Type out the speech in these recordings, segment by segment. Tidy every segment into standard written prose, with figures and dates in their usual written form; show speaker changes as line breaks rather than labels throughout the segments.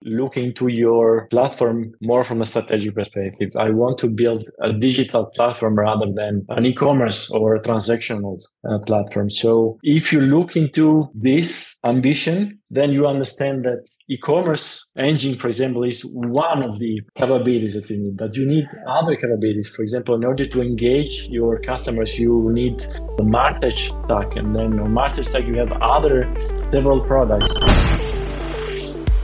look into your platform more from a strategic perspective. I want to build a digital platform rather than an e-commerce or a transactional platform. So if you look into this ambition, then you understand that e-commerce engine, for example, is one of the capabilities that you need, but you need other capabilities. For example, in order to engage your customers, you need the Martech stack, and then on Martech stack, you have other several products.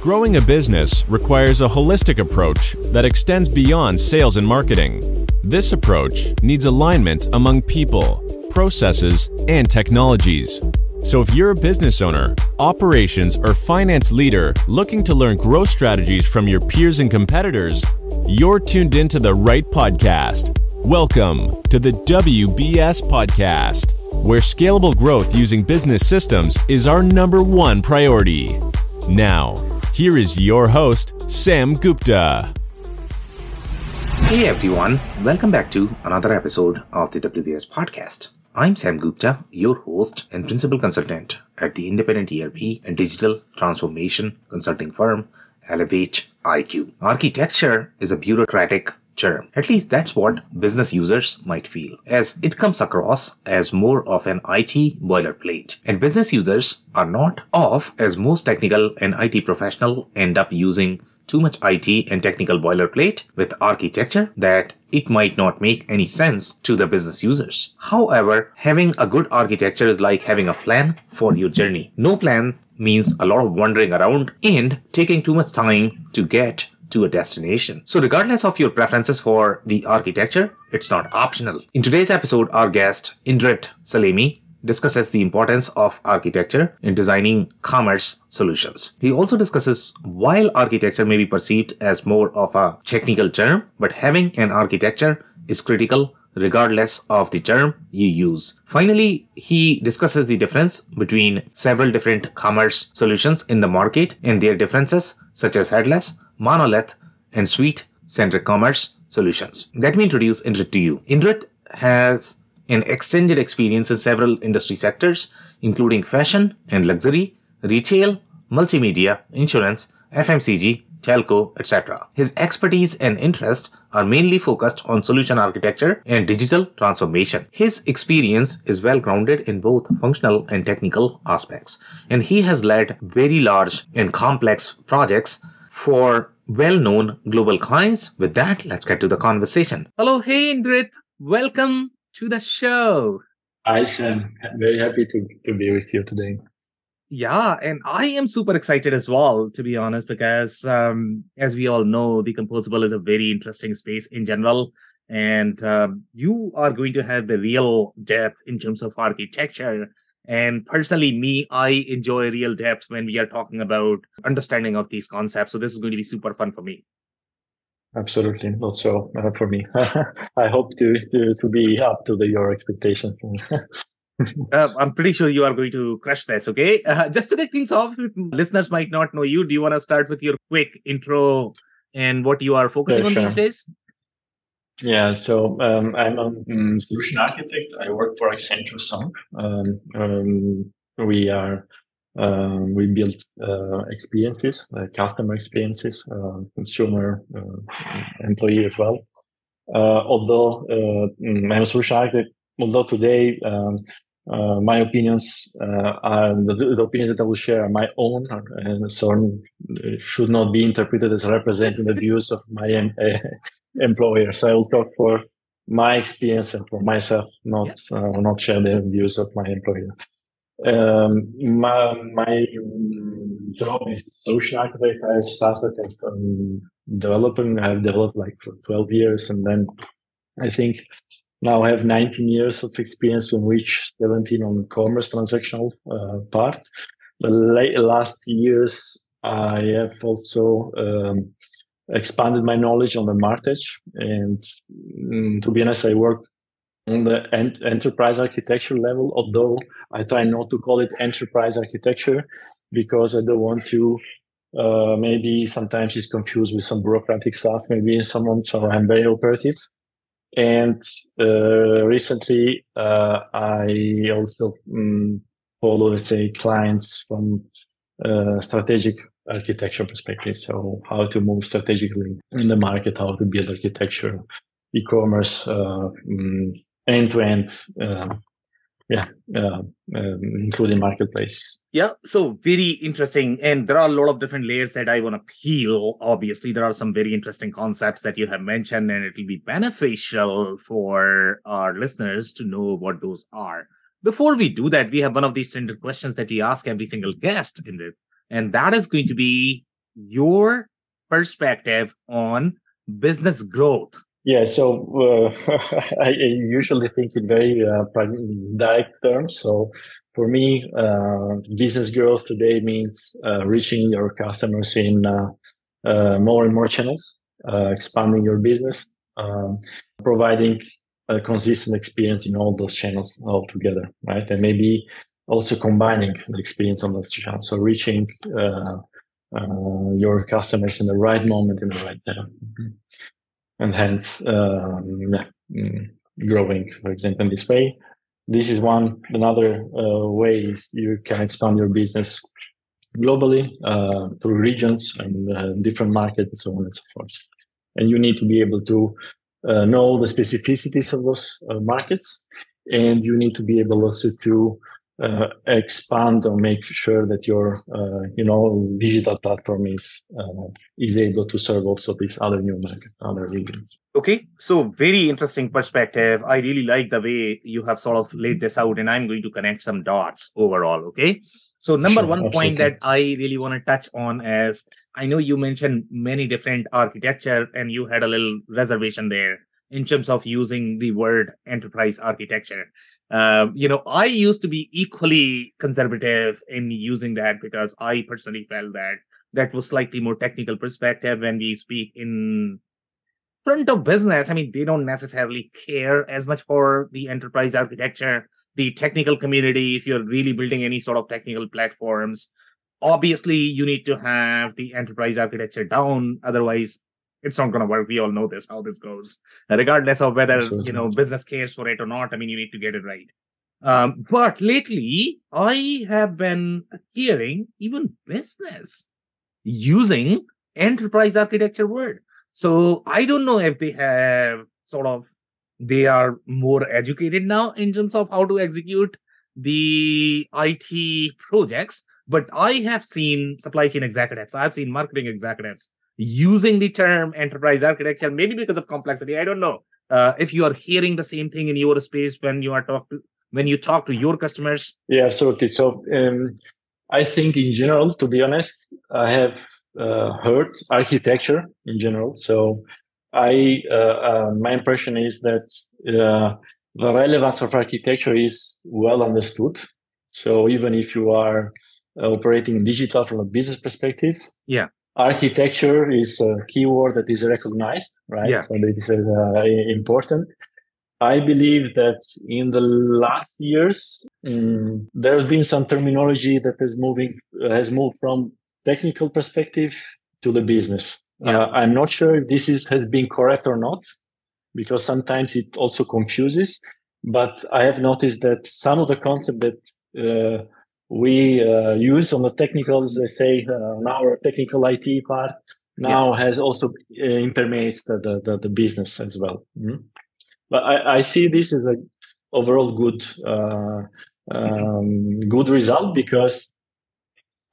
Growing a business requires a holistic approach that extends beyond sales and marketing. This approach needs alignment among people, processes, and technologies. So if you're a business owner, operations, or finance leader looking to learn growth strategies from your peers and competitors, you're tuned into the right podcast. Welcome to the WBS Podcast, where scalable growth using business systems is our #1 priority. Now, here is your host, Sam Gupta.
Hey everyone, welcome back to another episode of the WBS Podcast. I'm Sam Gupta, your host and principal consultant at the independent ERP and digital transformation consulting firm Elevate IQ. Architecture is a bureaucratic term. At least that's what business users might feel, as it comes across as more of an IT boilerplate. And business users are not off, as most technical and IT professionals end up using too much IT and technical boilerplate with architecture that it might not make any sense to the business users. However, having a good architecture is like having a plan for your journey. No plan means a lot of wandering around and taking too much time to get to a destination. So regardless of your preferences for the architecture, it's not optional. In today's episode, our guest, Indrit Selimi, discusses the importance of architecture in designing commerce solutions. He also discusses why architecture may be perceived as more of a technical term, but having an architecture is critical regardless of the term you use. Finally, he discusses the difference between several different commerce solutions in the market and their differences, such as headless, monolith, and suite-centric commerce solutions. Let me introduce Indrit to you. Indrit has an extended experience in several industry sectors, including fashion and luxury, retail, multimedia, insurance, FMCG, telco, etc. His expertise and interests are mainly focused on solution architecture and digital transformation. His experience is well grounded in both functional and technical aspects, and he has led very large and complex projects for well-known global clients. With that, let's get to the conversation. Hello, hey Indrit, welcome to the show.
Hi Sam, very happy to be with you today.
Yeah, and I am super excited as well, to be honest, because as we all know, the composable is a very interesting space in general, and you are going to have the real depth in terms of architecture. And personally, I enjoy real depth when we are talking about understanding of these concepts. So this is going to be super fun for me.
Absolutely, also for me. I hope to be up to your expectations.
I'm pretty sure you are going to crush this, okay? Just to take things off, listeners might not know you. Do you want to start with your quick intro and what you are focusing on these days?
Yeah, so I'm a solution architect. I work for Accenture Song. We build experiences, customer experiences, consumer, employee as well. Although I'm a solution architect, although today my opinions are the opinions that I will share are my own, and so should not be interpreted as representing the views of my employer. So I will talk for my experience and for myself, not share the views of my employer. My job is solution architect. I started as developing. I've developed like for 12 years, and then I think now I have 19 years of experience, in which 17 on commerce transactional part. The last years, I have also expanded my knowledge on the Martech, and to be honest, I worked on the enterprise architecture level, although I try not to call it enterprise architecture because I don't want to maybe sometimes it's confused with some bureaucratic stuff, maybe someone, so I'm very operative. And recently I also follow, let's say, clients from strategic architecture perspective. So how to move strategically in the market, how to build architecture, e-commerce, end-to-end, including marketplace.
Yeah, so very interesting. And there are a lot of different layers that I want to peel. Obviously, there are some very interesting concepts that you have mentioned, and it will be beneficial for our listeners to know what those are. Before we do that, we have one of these standard questions that we ask every single guest in this, and that is going to be your perspective on business growth.
Yeah, so I usually think in very direct terms. So for me, business growth today means reaching your customers in more and more channels, expanding your business, providing a consistent experience in all those channels all together, right? And maybe also combining the experience on those channels. So reaching your customers in the right moment, in the right time. And hence growing, for example, in this way. This is one. Another way is you can expand your business globally through regions and different markets and so on and so forth. And you need to be able to know the specificities of those markets, and you need to be able also to expand or make sure that your digital platform is able to serve also these other new markets, other regions.
Okay, so very interesting perspective. I really like the way you have sort of laid this out, and I'm going to connect some dots overall. Okay, so number one point that I really want to touch on is, I know you mentioned many different architecture, and you had a little reservation there in terms of using the word enterprise architecture. I used to be equally conservative in using that because I personally felt that that was slightly more technical perspective when we speak in front of business. I mean, they don't necessarily care as much for the enterprise architecture, the technical community. If you're really building any sort of technical platforms, obviously you need to have the enterprise architecture down. Otherwise, it's not going to work. We all know this, how this goes, regardless of whether, business cares for it or not. I mean, you need to get it right. But lately, I have been hearing even business using enterprise architecture word. So I don't know if they are more educated now in terms of how to execute the IT projects. But I have seen supply chain executives, I've seen marketing executives using the term enterprise architecture, maybe because of complexity. I don't know if you are hearing the same thing in your space when you talk to your customers.
Yeah, absolutely. So I think in general, to be honest, I have heard architecture in general. So my impression is that the relevance of architecture is well understood. So even if you are operating digital from a business perspective, architecture is a keyword that is recognized, right? Yeah. So this is important. I believe that in the last years, there has been some terminology that has moved from technical perspective to the business. I'm not sure if this has been correct or not, because sometimes it also confuses. But I have noticed that some of the concepts that we use on the technical, let's say, on our technical IT part, now has also permeates the business as well. Mm-hmm. But I see this as an overall good result, because,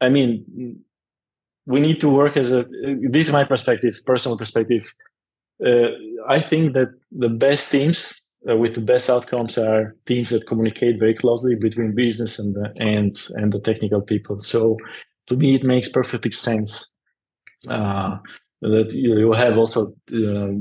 I mean, we need to work this is my perspective, personal perspective. I think that the best teams with the best outcomes are teams that communicate very closely between business and the technical people. So to me, it makes perfect sense that you have also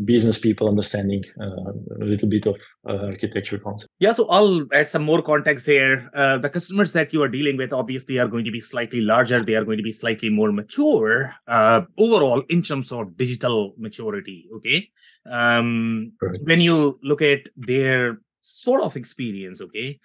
business people understanding a little bit of architecture concept.
Yeah, so I'll add some more context here. The customers that you are dealing with obviously are going to be slightly larger. They are going to be slightly more mature overall in terms of digital maturity. Okay, when you look at their sort of experience, okay,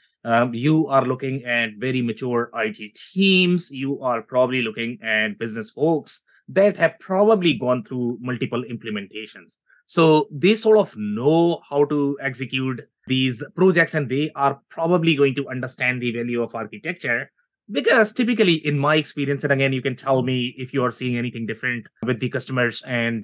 you are looking at very mature IT teams. You are probably looking at business folks that have probably gone through multiple implementations. So they sort of know how to execute these projects, and they are probably going to understand the value of architecture. Because typically, in my experience, and again, you can tell me if you are seeing anything different with the customers and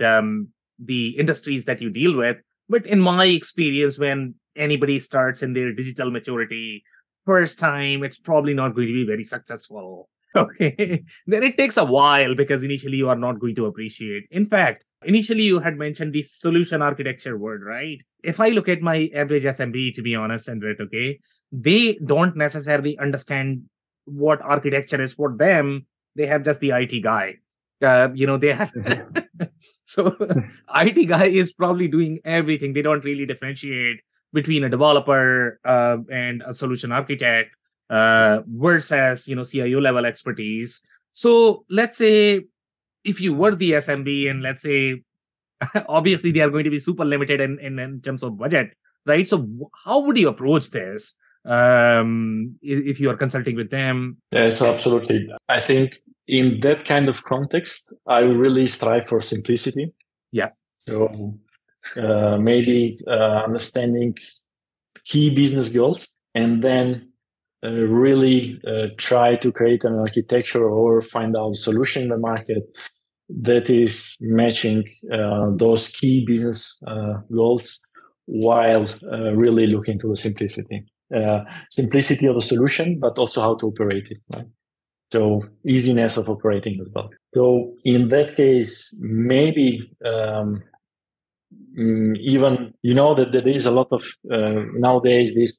the industries that you deal with. But in my experience, when anybody starts in their digital maturity first time, it's probably not going to be very successful. Okay. Then it takes a while because initially you are not going to appreciate. In fact, initially you had mentioned the solution architecture word, right? If I look at my average SMB, to be honest, Indrit, okay, they don't necessarily understand what architecture is for them. They have just the IT guy. They have. So IT guy is probably doing everything. They don't really differentiate between a developer and a solution architect versus CIO level expertise. So let's say if you were the SMB and let's say obviously they are going to be super limited in terms of budget, right? So how would you approach this if you are consulting with them?
Yes, absolutely. I think in that kind of context, I really strive for simplicity.
Yeah.
So maybe understanding key business goals and then really try to create an architecture or find out a solution in the market that is matching those key business goals while really looking to the simplicity. Simplicity of the solution, but also how to operate it. Right? So easiness of operating as well. So in that case, maybe even, that there is a lot of nowadays this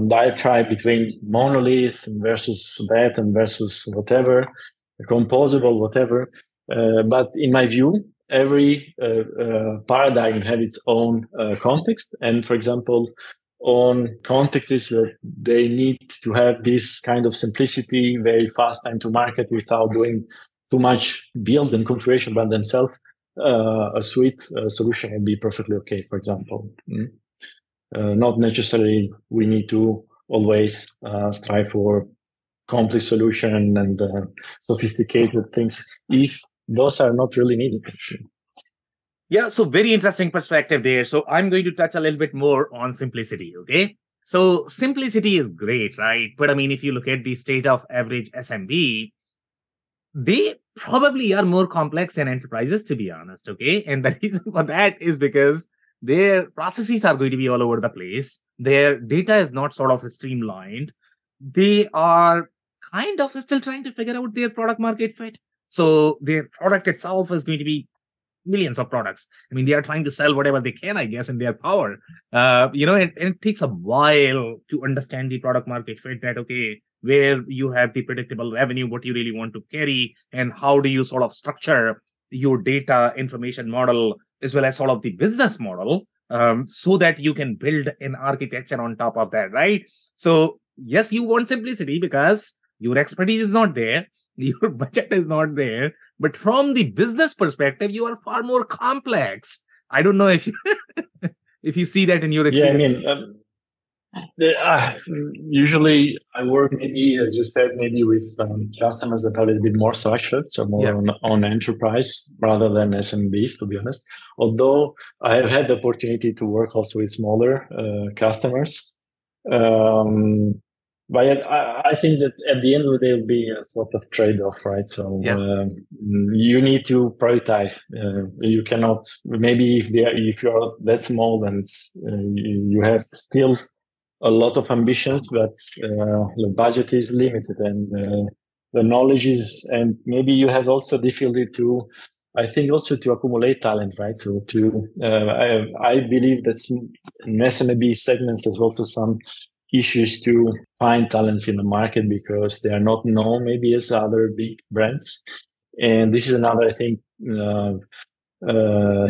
diatribe between monolith versus that and versus whatever, composable, whatever. But in my view, every paradigm has its own context. And for example, on context is that they need to have this kind of simplicity, very fast time to market without doing too much build and configuration by themselves. A suite solution would be perfectly okay, for example. Not necessarily we need to always strive for complex solution and sophisticated things if those are not really needed.
Yeah, so very interesting perspective there. So I'm going to touch a little bit more on simplicity, okay? So simplicity is great, right? But I mean, if you look at the state of average SMB, they probably are more complex than enterprises, to be honest, okay? And the reason for that is because their processes are going to be all over the place. Their data is not sort of streamlined. They are kind of still trying to figure out their product market fit. So their product itself is going to be millions of products. I mean, they are trying to sell whatever they can, I guess, in their power. And it takes a while to understand the product market fit that, okay, where you have the predictable revenue, what you really want to carry, and how do you sort of structure your data information model as well as sort of the business model so that you can build an architecture on top of that, right? So, yes, you want simplicity because your expertise is not there, your budget is not there, but from the business perspective, you are far more complex. I don't know if you, if you see that in your experience.
Yeah, I mean, usually I work maybe, as you said, maybe with customers that are a little bit more structured, so more on enterprise rather than SMBs, to be honest. Although I have had the opportunity to work also with smaller customers. But I think that at the end of the day, it'll be a sort of trade-off, right? So you need to prioritize. You cannot, maybe if you're that small, then you have still a lot of ambitions, but the budget is limited and the knowledge is, and maybe you have also difficulty to, I think also to accumulate talent, right? So I believe that in SMB segments, there's also some issues to find talents in the market because they are not known maybe as other big brands. And this is another, I think,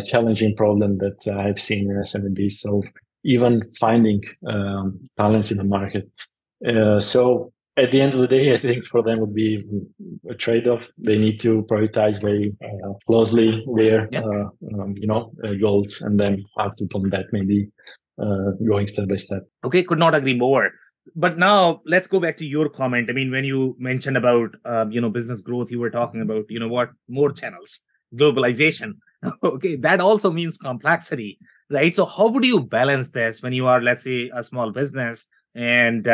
challenging problem that I've seen in SMB. So even finding talents in the market. So at the end of the day, I think for them would be a trade-off. They need to prioritize very closely their goals and then act upon that, maybe going step by step.
Okay, could not agree more. But now let's go back to your comment. I mean, when you mentioned about business growth, you were talking about more channels, globalization. Okay, that also means complexity, right? So how would you balance this when you are, let's say, a small business And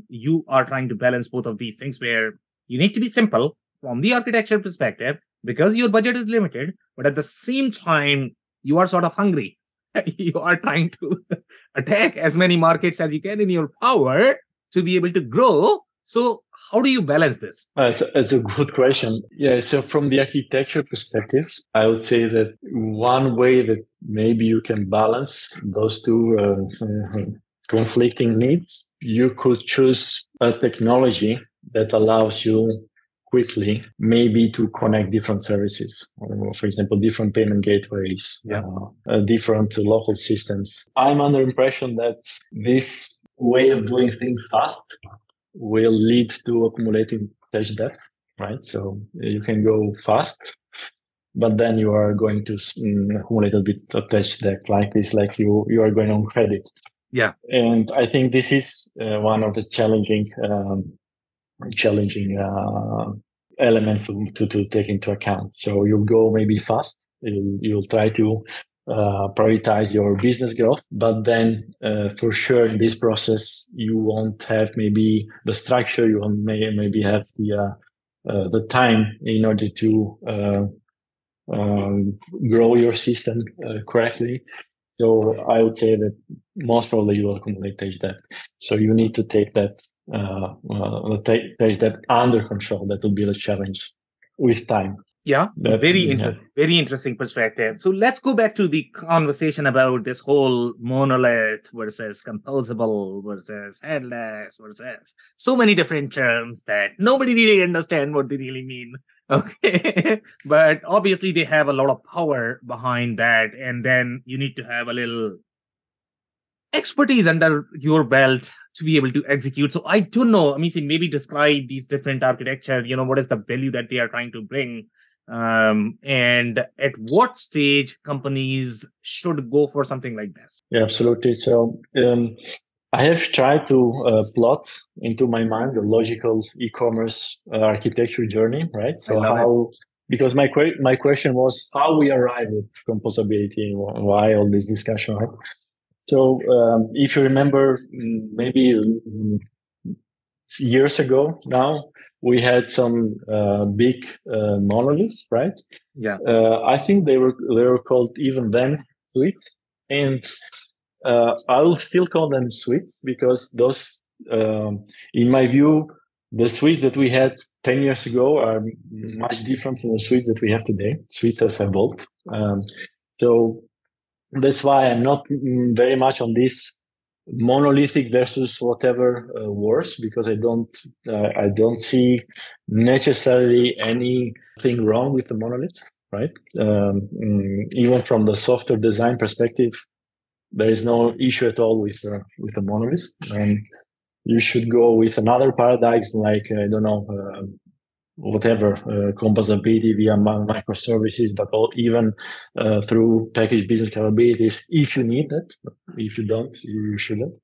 you are trying to balance both of these things where you need to be simple from the architecture perspective because your budget is limited, but at the same time, you are sort of hungry. You are trying to attack as many markets as you can in your power to be able to grow. So, how do you balance this?
It's a good question. Yeah, so from the architecture perspective, I would say that one way that maybe you can balance those two conflicting needs, you could choose a technology that allows you quickly maybe to connect different services, or for example, different payment gateways, different local systems. I'm under impression that this way of doing things fast will lead to accumulating tech debt, right? So you can go fast, but then you are going to accumulate a bit of tech debt like this, like you are going on credit.
Yeah.
And I think this is one of the challenging elements to take into account. So you'll go maybe fast, you'll try to prioritize your business growth, but then for sure in this process you won't have maybe the structure, you won't maybe have the time in order to grow your system correctly. So I would say that most probably you will accumulate tech debt. So you need to take that tech debt under control. That will be the challenge with time.
Yeah, very interesting perspective. So let's go back to the conversation about this whole monolith versus composable versus headless versus so many different terms that nobody really understands what they really mean. Okay, but obviously they have a lot of power behind that, and then you need to have a little expertise under your belt to be able to execute. So I don't know. I mean, maybe describe these different architecture. What is the value that they are trying to bring? And at what stage companies should go for something like this?
Yeah, absolutely. So I have tried to plot into my mind the logical e-commerce architecture journey, right? So because my question was how we arrive at composability and why all this discussion, right? So if you remember, maybe years ago now, we had some big monoliths, right?
Yeah.
I think they were called even then suites, and I will still call them suites because those, in my view, the suites that we had 10 years ago are much different from the suites that we have today. Suites has evolved. So that's why I'm not very much on this monolithic versus whatever wars, because I don't see necessarily anything wrong with the monolith, right? Even from the software design perspective, there is no issue at all with the monolith. You should go with another paradigms like I don't know. Whatever composability via microservices, but even through package business capabilities, if you need that. If you don't, you shouldn't.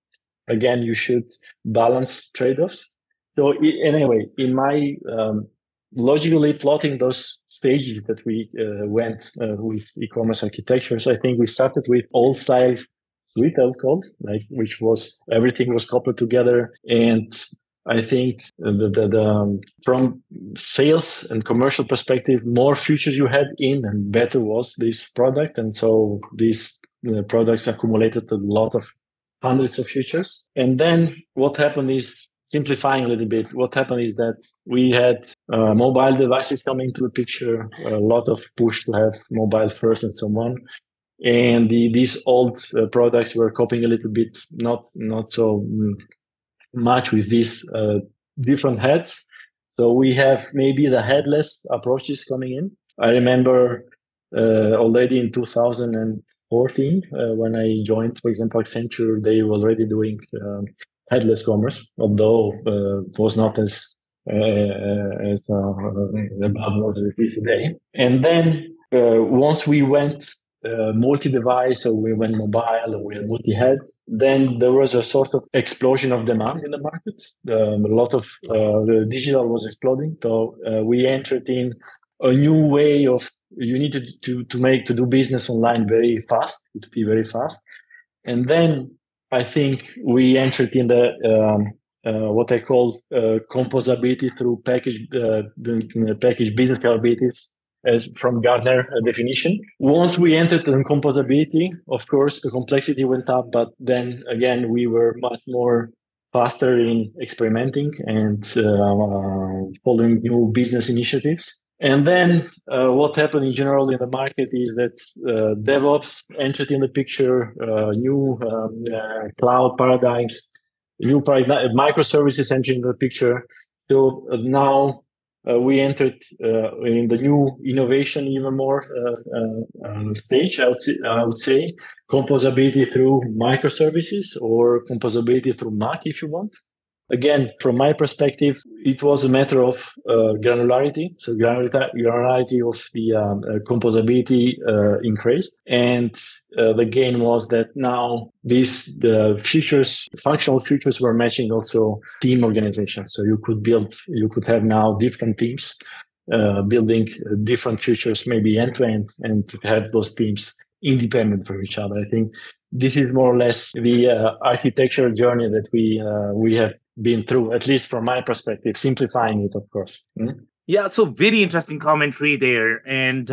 Again, you should balance trade-offs. So anyway, in my logically plotting those stages that we went with e-commerce architectures, I think we started with old style suite, I would call it, like which was everything was coupled together, and I think from sales and commercial perspective, more features you had in and better was this product. And so these products accumulated a lot of hundreds of features. And then what happened is, simplifying a little bit, what happened is that we had mobile devices coming into the picture, a lot of push to have mobile first and so on. And these old products were copying a little bit, not so much with these different heads. So we have maybe the headless approaches coming in. I remember already in 2014 when I joined, for example, Accenture, they were already doing headless commerce, although it was not as above as it is today. And then once we went multi-device, or we went mobile, or we went multi-head, then there was a sort of explosion of demand in the market. A lot of the digital was exploding. So we entered in a new way of, you needed to do business online very fast, to be very fast. And then I think we entered in the what I call composability through package business capabilities, as from Gartner definition. Once we entered in composability, of course, the complexity went up, but then again, we were much more faster in experimenting and following new business initiatives. And then what happened in general in the market is that DevOps entered in the picture, new cloud paradigms, microservices entered in the picture. So now we entered in the new innovation even more stage, I would say, composability through microservices or composability through Mac, if you want. Again, from my perspective, it was a matter of granularity. So granularity of the composability increased, and the gain was that now the functional features were matching also team organization. So you could have now different teams building different features, maybe end to end, and to have those teams independent from each other. I think this is more or less the architectural journey that we have been through, at least from my perspective, simplifying it, of course.
Yeah, so very interesting commentary there. And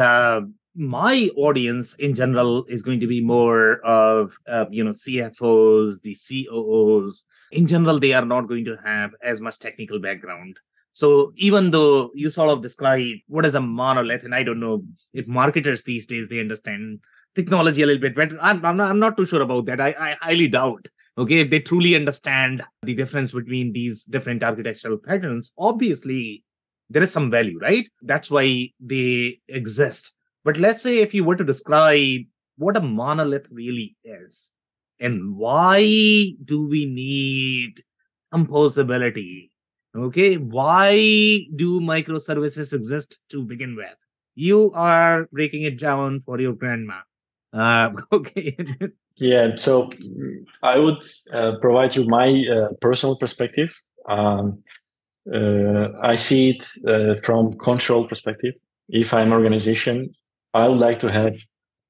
my audience in general is going to be more of, CFOs, the COOs. In general, they are not going to have as much technical background. So even though you sort of describe what is a monolith, and I don't know if marketers these days, they understand technology a little bit better. I'm not too sure about that. I highly doubt. Okay, if they truly understand the difference between these different architectural patterns, obviously there is some value, right? That's why they exist. But let's say if you were to describe what a monolith really is and why do we need composability? Okay, why do microservices exist to begin with? You are breaking it down for your grandma. Okay.
Yeah, so I would provide you my personal perspective. I see it from control perspective. If I'm an organization, I would like to have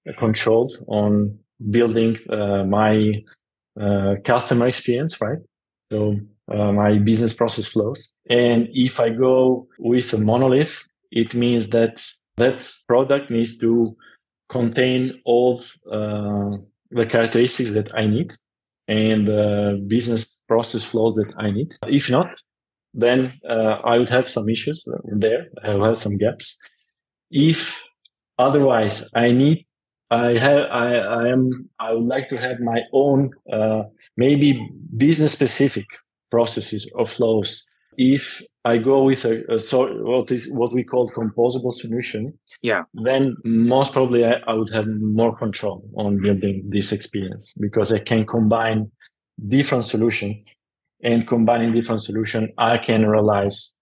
a control on building my customer experience, right? So my business process flows. And if I go with a monolith, it means that that product needs to contain all the characteristics that I need and business process flows that I need. If not, then I would have some issues there. I will have some gaps. If otherwise, I would like to have my own maybe business specific processes or flows. If I go with what we call composable solution, then most probably I would have more control on building this experience because I can combine different solutions, and combining different solutions, I can realize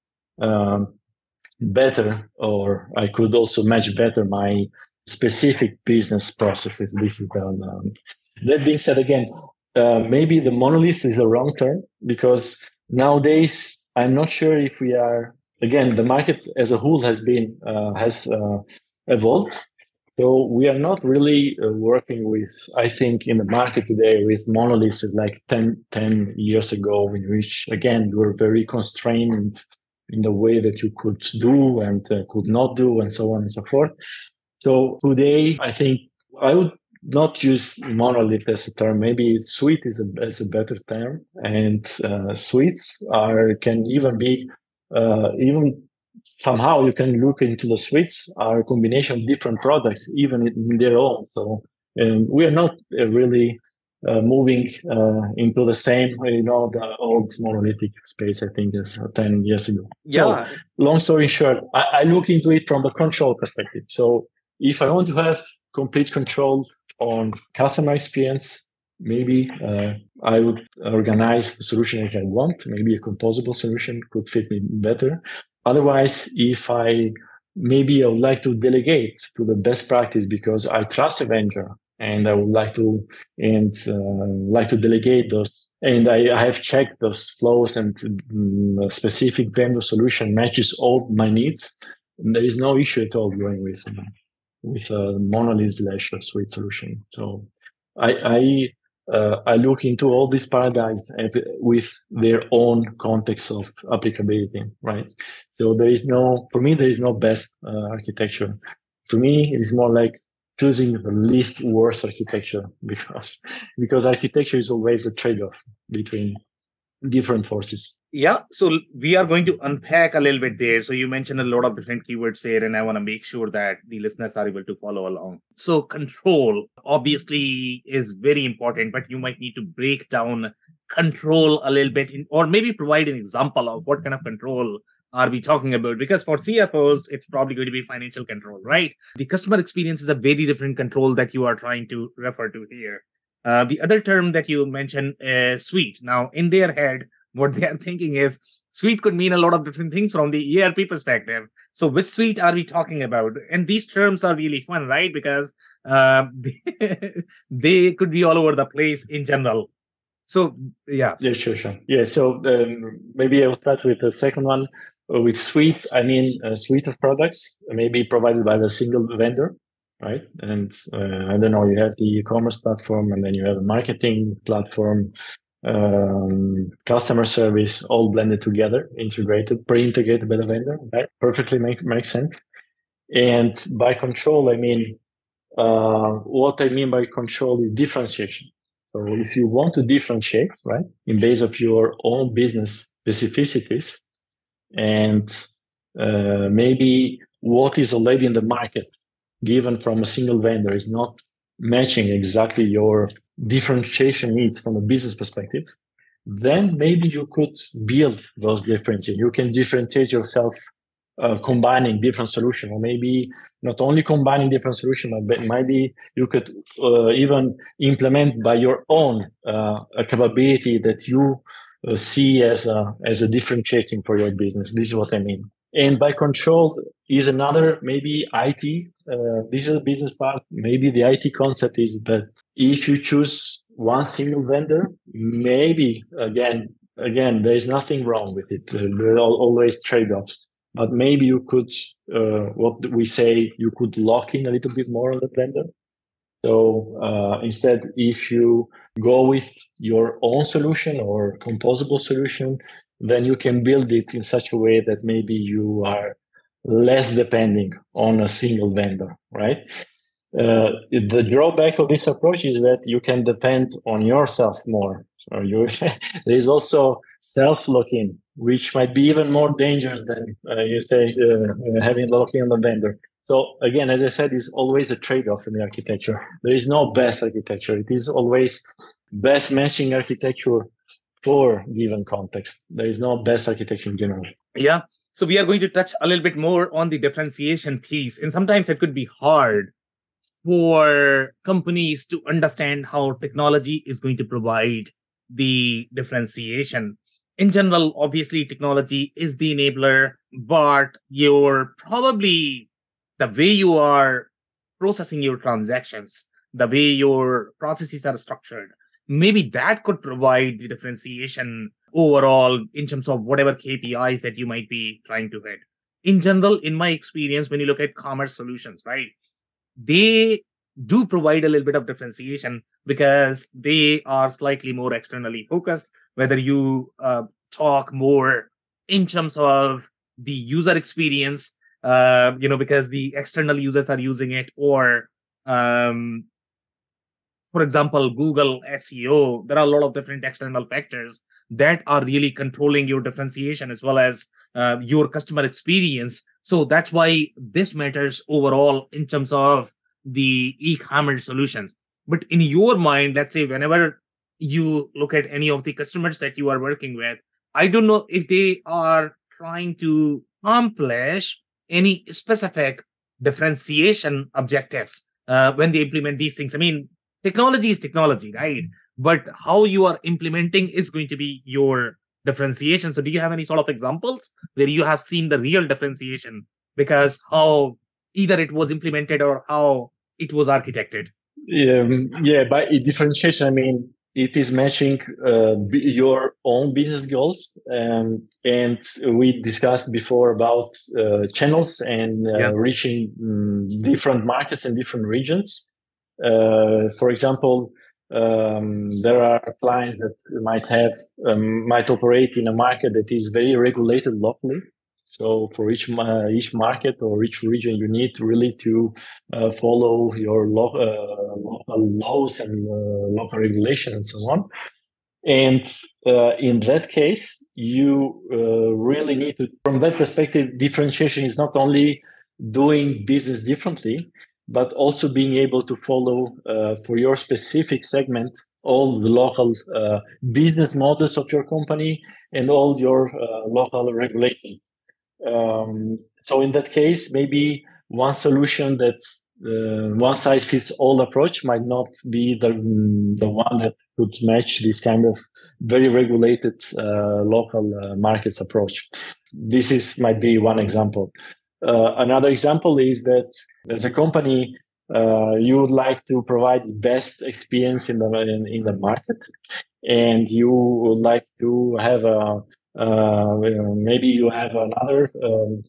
better, or I could also match better my specific business processes. This is that being said, again, maybe the monolith is the wrong term because nowadays I'm not sure if we are. Again, the market as a whole has evolved. So we are not really working with, I think, in the market today with monoliths like 10 years ago, in which, again, you were very constrained in the way that you could do and could not do, and so on and so forth. So today, I think I would not use monolith as a term. Maybe suite is a better term, and suites can even be even somehow you can look into the suites are a combination of different products, even in their own. So we are not really moving into the same, the old monolithic space, I think, as 10 years ago.
Yeah.
So, long story short, I look into it from the control perspective. So if I want to have complete control on customer experience, maybe I would organize the solution as I want. Maybe a composable solution could fit me better. Otherwise, maybe I would like to delegate to the best practice because I trust a vendor and I would like to delegate those. And I have checked those flows and specific vendor solution matches all my needs. And there is no issue at all going with a monolith / suite solution. So I I look into all these paradigms with their own context of applicability, right? So for me, there is no best architecture. To me, it is more like choosing the least worst architecture because architecture is always a trade-off between different forces.
Yeah, so we are going to unpack a little bit there. So you mentioned a lot of different keywords there, and I want to make sure that the listeners are able to follow along. So control obviously is very important, but you might need to break down control a little bit, or maybe provide an example of what kind of control are we talking about? Because for CFOs, it's probably going to be financial control, right? The customer experience is a very different control that you are trying to refer to here. The other term that you mentioned is suite. Now, in their head, what they are thinking is suite could mean a lot of different things from the ERP perspective. So which suite are we talking about? And these terms are really fun, right? Because they could be all over the place in general. So, yeah.
Yeah, sure. Yeah, so maybe I'll start with the second one. With suite, I mean a suite of products, maybe provided by the single vendor, right? And I don't know, you have the e-commerce platform, and then you have a marketing platform, customer service, all blended together, pre-integrated by the vendor, right? Perfectly makes sense. And by control, I mean, what I mean by control is differentiation. So if you want to differentiate, right, in base of your own business specificities, and maybe what is already in the market given from a single vendor is not matching exactly your differentiation needs from a business perspective, then maybe you could build those differences. You can differentiate yourself combining different solutions, or maybe not only combining different solutions, but maybe you could even implement by your own a capability that you see as a differentiating for your business. This is what I mean. And by control is another, maybe IT. This is a business part. Maybe the IT concept is that if you choose one single vendor, maybe again, there is nothing wrong with it. There are always trade-offs. But maybe you could, what we say, you could lock in a little bit more on the vendor. So instead, if you go with your own solution or composable solution, then you can build it in such a way that maybe you are less depending on a single vendor, right? The drawback of this approach is that you can depend on yourself more. So there is also self-lock-in, which might be even more dangerous than you say having lock-in on the vendor. So again, as I said, it's always a trade-off in the architecture. There is no best architecture. It is always best matching architecture for given context. There is no best architecture in general.
Yeah. So we are going to touch a little bit more on the differentiation piece. And sometimes it could be hard for companies to understand how technology is going to provide the differentiation. In general, obviously, technology is the enabler, but you're probably the way you are processing your transactions, the way your processes are structured, maybe that could provide the differentiation overall in terms of whatever KPIs that you might be trying to hit. In general, in my experience, when you look at commerce solutions, right, they do provide a little bit of differentiation because they are slightly more externally focused, whether you talk more in terms of the user experience, because the external users are using it, or for example, Google SEO, there are a lot of different external factors that are really controlling your differentiation as well as your customer experience. So that's why this matters overall in terms of the e-commerce solutions. But in your mind, let's say whenever you look at any of the customers that you are working with, I don't know if they are trying to accomplish any specific differentiation objectives when they implement these things. I mean, technology is technology, right? But how you are implementing is going to be your differentiation. So do you have any sort of examples where you have seen the real differentiation because how either it was implemented or how it was architected?
Yeah, by differentiation, I mean, it is matching your own business goals. And we discussed before about channels and reaching different markets and different regions. For example, there are clients that might operate in a market that is very regulated locally. So for each market or each region, you need really to follow your local laws and local regulations and so on. And in that case, you really need to, from that perspective, differentiation is not only doing business differently, but also being able to follow for your specific segment all the local business models of your company and all your local regulations. So in that case, maybe one solution that one size fits all approach might not be the one that could match this kind of very regulated local markets approach. Might be one example. Another example is that as a company, you would like to provide the best experience in the market, and you would like to have maybe you have another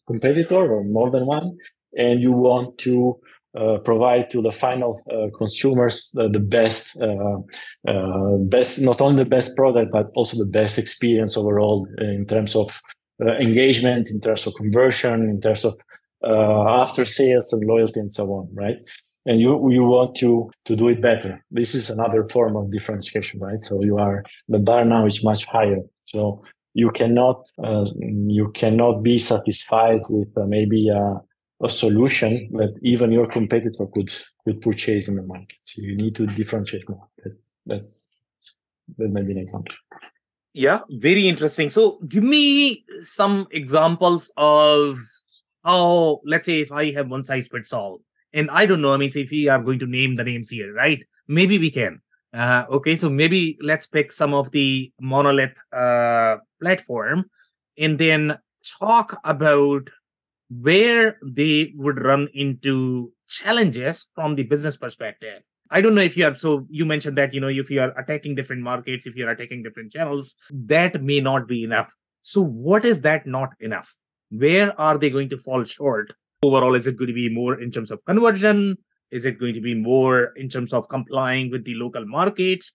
competitor or more than one, and you want to provide to the final consumers the best, not only the best product, but also the best experience overall in terms of engagement, in terms of conversion, in terms of after sales and loyalty and so on, right? And you want to do it better. This is another form of differentiation, right? So the bar now is much higher. So you cannot be satisfied with maybe a solution that even your competitor could purchase in the market. So you need to differentiate more. That may be an example.
Yeah, very interesting. So give me some examples of how, let's say, if I have one size fits all, and I don't know, I mean, say if we are going to name the names here, right? Maybe we can. Okay, so maybe let's pick some of the monolith platform and then talk about where they would run into challenges from the business perspective. I don't know if you mentioned that, if you are attacking different markets, if you're attacking different channels, that may not be enough. So what is that not enough? Where are they going to fall short? Overall, is it going to be more in terms of conversion? Is it going to be more in terms of complying with the local markets?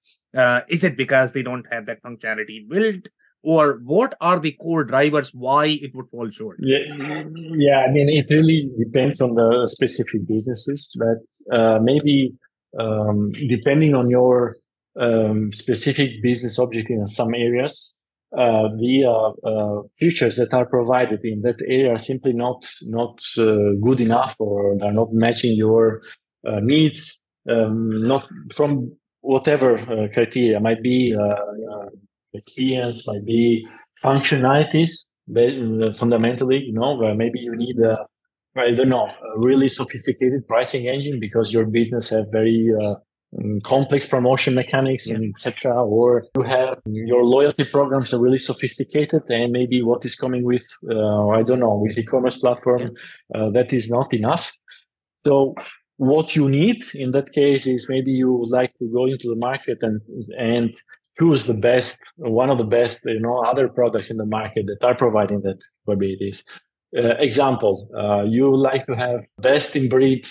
Is it because they don't have that functionality built? Or what are the core drivers why it would fall short?
Yeah. I mean, it really depends on the specific businesses, but maybe depending on your specific business object in some areas, the features that are provided in that area are simply not good enough, or they're not matching your needs, not from whatever criteria. Might be experience, might be functionalities, fundamentally, where maybe you need I don't know, a really sophisticated pricing engine because your business have very complex promotion mechanics, and etc. Or you have your loyalty programs are really sophisticated, and maybe what is coming with I don't know, with e-commerce platform that is not enough. So what you need in that case is maybe you would like to go into the market and choose the best, one of the best, other products in the market that are providing that capabilities. Example, you like to have best in breed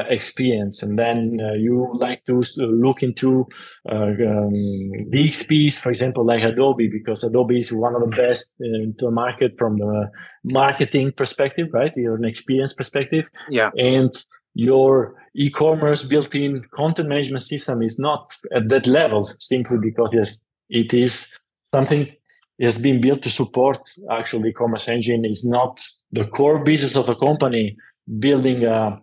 experience, and then you like to look into DXPs, for example, like Adobe, because Adobe is one of the best into a market from the marketing perspective, right? You're an experience perspective.
Yeah.
And your e-commerce built-in content management system is not at that level, simply because it is something has been built to support actual e-commerce engine. Is not the core business of a company building a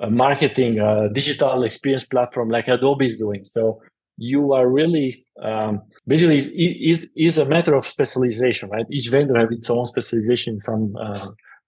marketing digital experience platform like Adobe is doing. So you are really basically is a matter of specialization, right? Each vendor has its own specialization in some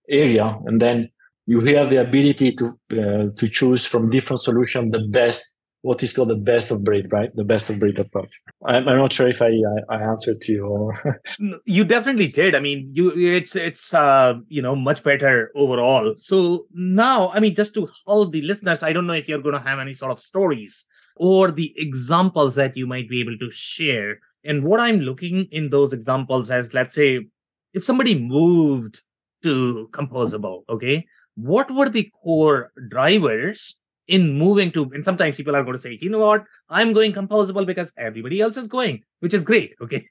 area, and then you have the ability to choose from different solutions the best, what is called the best of breed, right? The best of breed approach. I'm not sure if I answered to you. Or
you definitely did. I mean, it's much better overall. So now, I mean, just to hold the listeners, I don't know if you're going to have any sort of stories or the examples that you might be able to share. And what I'm looking in those examples as, let's say, if somebody moved to Composable, okay, what were the core drivers in moving to, and sometimes people are going to say, you know what, I'm going composable because everybody else is going, which is great. Okay.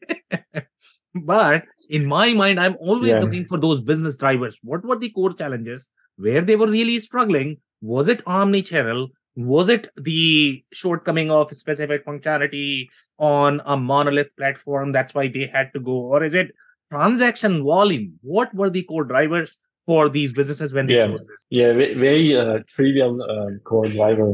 But in my mind, I'm always
Yeah.
looking for those business drivers. What were the core challenges? Where they were really struggling? Was it omni-channel? Was it the shortcoming of specific functionality on a monolith platform? That's why they had to go. Or is it transaction volume? What were the core drivers for these businesses when they
Yeah,
chose this?
yeah, very trivial core driver,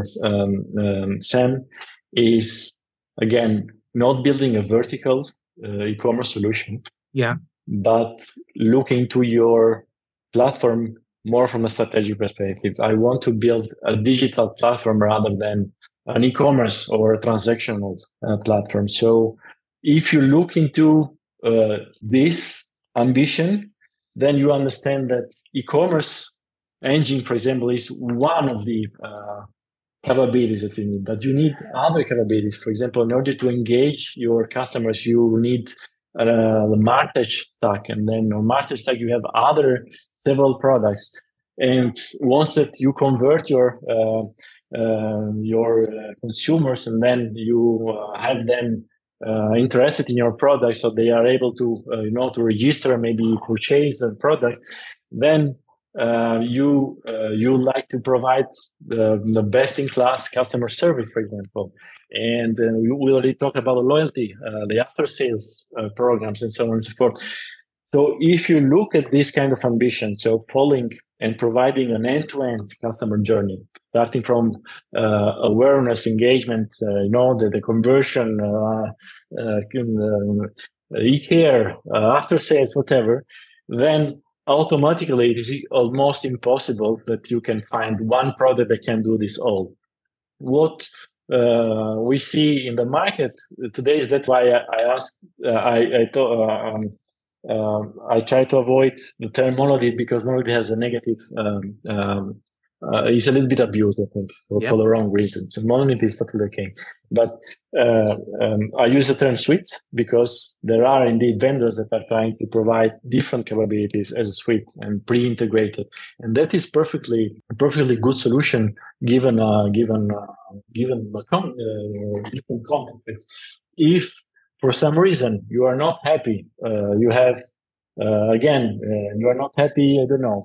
Sam, is again not building a vertical e-commerce solution,
Yeah.
but looking to your platform more from a strategic perspective. I want to build a digital platform rather than an e-commerce or a transactional platform. So if you look into this ambition, then you understand that e-commerce engine, for example, is one of the capabilities that you need, but you need other capabilities. For example, in order to engage your customers, you need the market stack, and then on market stack you have other several products. And once that you convert your consumers, and then you have them interested in your product, so they are able to to register, maybe purchase a product, then you like to provide the best in class customer service, for example. And we already talked about the loyalty, the after sales programs, and so on and so forth. So if you look at this kind of ambition, so following and providing an end-to-end customer journey, starting from awareness, engagement, the conversion, e-care, after sales, whatever, then automatically it is almost impossible that you can find one product that can do this all. What we see in the market today is that's why I asked, I try to avoid the term monolith, because monolith has a negative, is a little bit abused, I think, for the wrong reasons. So monolith is totally okay. But I use the term suites because there are indeed vendors that are trying to provide different capabilities as a suite and pre-integrated. And that is perfectly good solution given different context. If for some reason you are not happy, you have you are not happy, I don't know,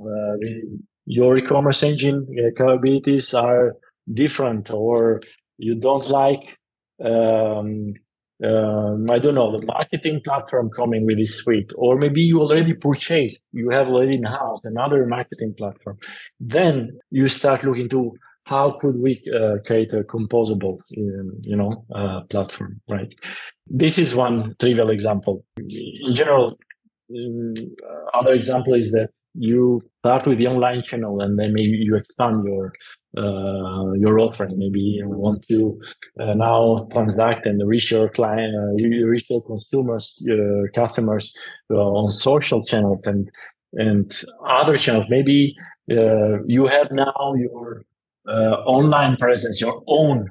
your e-commerce engine capabilities are different, or you don't like I don't know, the marketing platform coming with this suite, or maybe you already purchased, you have already in-house another marketing platform, then you start looking to how could we create a composable platform, right? This is one trivial example. In general, other example is that you start with the online channel and then maybe you expand your offering. Maybe you want to now transact and reach your client, you reach your consumers, your customers on social channels and other channels. Maybe you have now your online presence, your own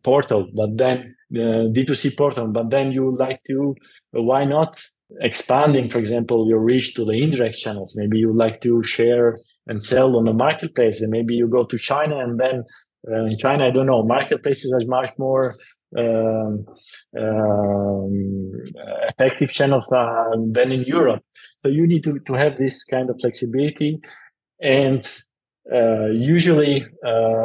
portal, but then D2C portal, but then you like to, why not expanding, for example, your reach to the indirect channels? Maybe you like to share and sell on the marketplace, and maybe you go to China, and then in China, I don't know, marketplaces are much more effective channels than in Europe. So you need to have this kind of flexibility. And usually,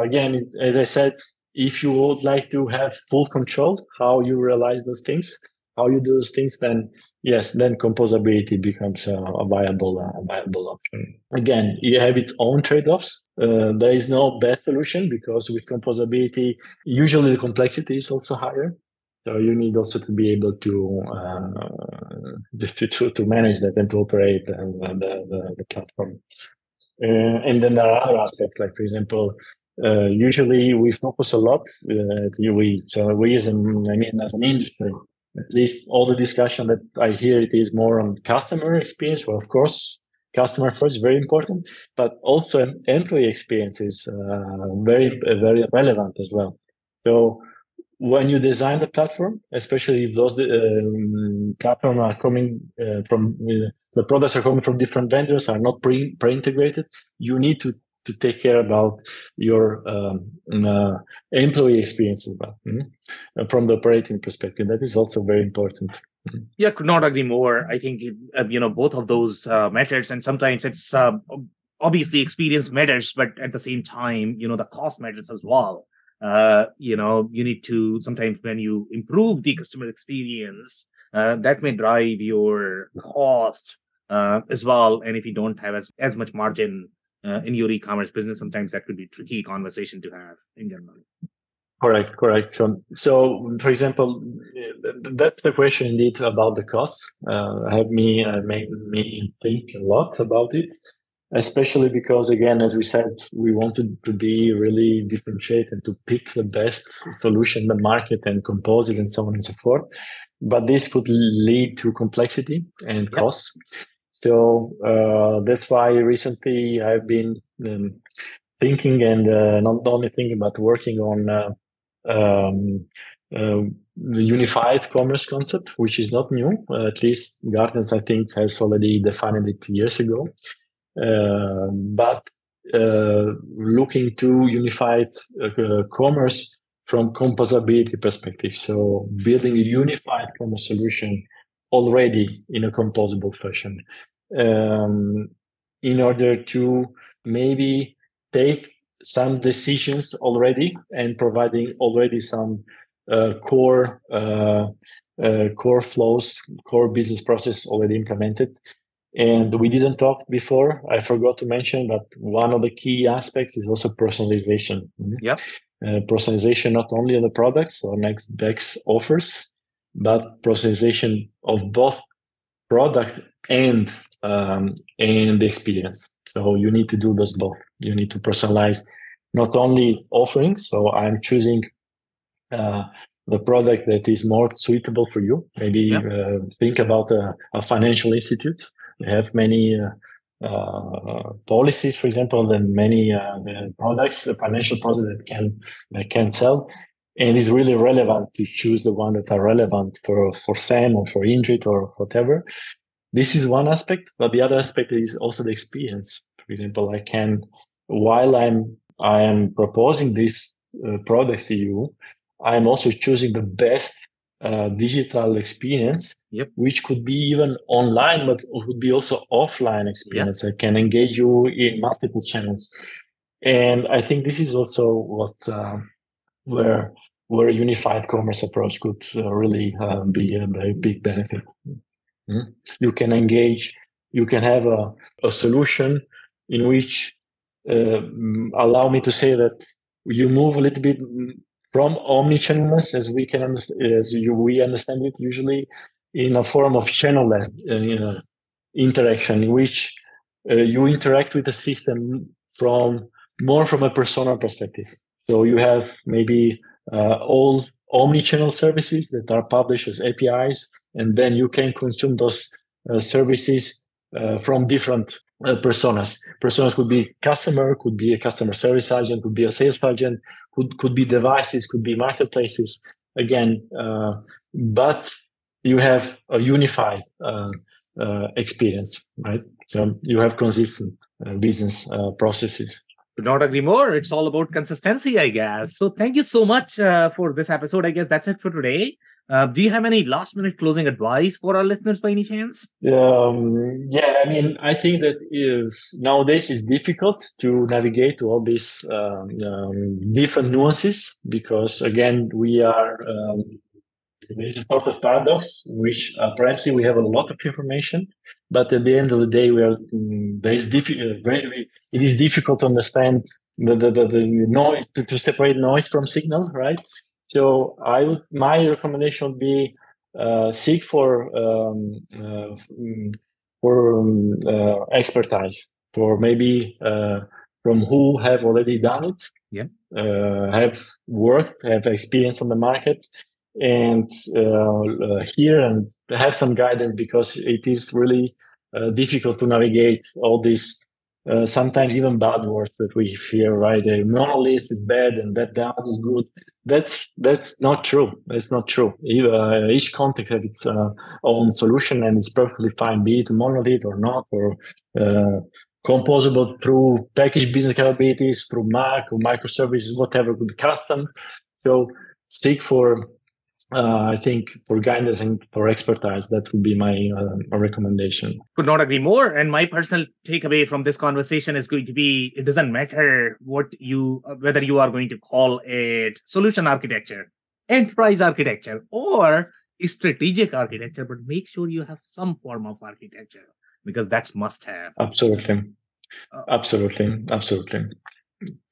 again, as I said, if you would like to have full control how you realize those things, how you do those things, then yes, then composability becomes a viable option. Again, you have its own trade-offs. There is no best solution, because with composability, usually the complexity is also higher. So you need also to be able to manage that and to operate the platform. And then there are other aspects, like, for example, usually we focus a lot, we as an industry, at least all the discussion that I hear, it is more on customer experience. Well, of course, customer first, very important, but also employee experience is very relevant as well. So when you design the platform, especially if those platforms are coming from the products are coming from different vendors, are not pre-integrated, you need to to take care about your employee experience as well. From the operating perspective, that is also very important.
Yeah, could not agree more. I think both of those matters, and sometimes it's obviously experience matters, but at the same time, the cost matters as well. You need to sometimes when you improve the customer experience, that may drive your cost as well. And if you don't have as much margin in your e-commerce business, sometimes that could be a tricky conversation to have in general.
Correct. So for example, that's the question indeed about the costs. Made me think a lot about it, especially because, again, as we said, we wanted to be really differentiated, to pick the best solution in the market and compose it and so on and so forth. But this could lead to complexity and costs. So that's why recently I've been thinking and not only thinking, but working on the unified commerce concept, which is not new. At least Gartner, I think, has already defined it years ago. But looking to unified commerce from composability perspective. So building a unified commerce solution already in a composable fashion, in order to maybe take some decisions already and providing already some core flows, core business process already implemented. And we didn't talk before. I forgot to mention, but one of the key aspects is also personalization.
Yep.
Personalization not only of the products or next best offers, but personalization of both product and the experience. So you need to do those both. You need to personalize not only offerings. So I'm choosing the product that is more suitable for you. Maybe think about a financial institute. They have many policies, for example, and many products, financial products that can sell. And it's really relevant to choose the one that are relevant for FAM or for Indrit or whatever. This is one aspect, but the other aspect is also the experience. For example, while I am proposing these products to you, I am also choosing the best digital experience, which could be even online, but would be also offline experience. I can engage you in multiple channels. And I think this is also where a unified commerce approach could really be a very big benefit. You can engage, you can have a solution in which allow me to say that you move a little bit from omnichannelness, as we understand it usually, in a form of channel-less interaction, in which you interact with the system more from a persona perspective. So you have maybe all omnichannel services that are published as APIs, and then you can consume those services from different personas. Personas could be customer, could be a customer service agent, could be a sales agent, could be devices, could be marketplaces. Again, but you have a unified experience, right? So you have consistent business processes.
Could not agree more. It's all about consistency, I guess. So thank you so much for this episode. I guess that's it for today. Do you have any last minute closing advice for our listeners by any chance?
I think that nowadays it's difficult to navigate all these different nuances because, again, we are there's a sort of paradox, which apparently we have a lot of information, but at the end of the day, it is difficult to understand the noise, to separate noise from signal, right? So my recommendation would be seek for expertise, for maybe from who have already done it, have worked, have experience on the market, and hear and have some guidance, because it is really difficult to navigate all these sometimes even bad words that we hear, right? A monolith is bad and that is good. That's not true. That's not true. Each context has its own solution, and it's perfectly fine, be it a monolith or not, or composable through package business capabilities, through Mac or microservices, whatever could be custom. So seek for, I think, for guidance and for expertise. That would be my recommendation.
Could not agree more. And my personal takeaway from this conversation is going to be, it doesn't matter whether you are going to call it solution architecture, enterprise architecture, or strategic architecture, but make sure you have some form of architecture, because that's must have.
Absolutely.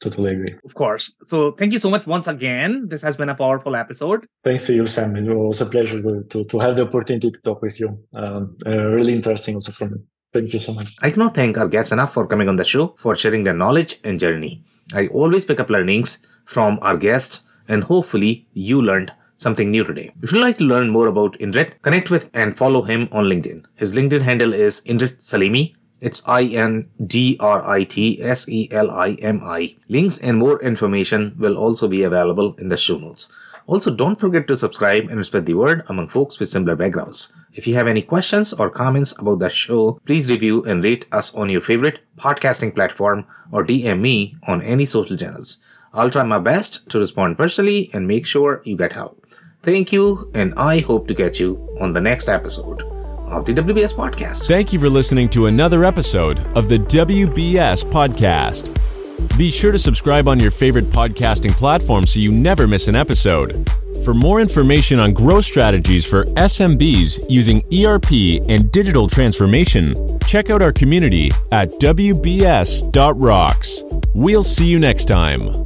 Totally agree.
Of course. So thank you so much once again. This has been a powerful episode.
Thanks to you, Sam. It was a pleasure to have the opportunity to talk with you. Really interesting also for me. Thank you so much.
I cannot thank our guests enough for coming on the show, for sharing their knowledge and journey. I always pick up learnings from our guests, and hopefully you learned something new today. If you'd like to learn more about Indrit, connect with and follow him on LinkedIn. His LinkedIn handle is Indrit Selimi. It's INDRITSELIMI. Links and more information will also be available in the show notes. Also, don't forget to subscribe and spread the word among folks with similar backgrounds. If you have any questions or comments about the show, please review and rate us on your favorite podcasting platform or DM me on any social channels. I'll try my best to respond personally and make sure you get help. Thank you, and I hope to catch you on the next episode of the WBS Podcast.
Thank you for listening to another episode of the WBS Podcast. Be sure to subscribe on your favorite podcasting platform so you never miss an episode. For more information on growth strategies for SMBs using ERP and digital transformation, check out our community at WBS.rocks. We'll see you next time.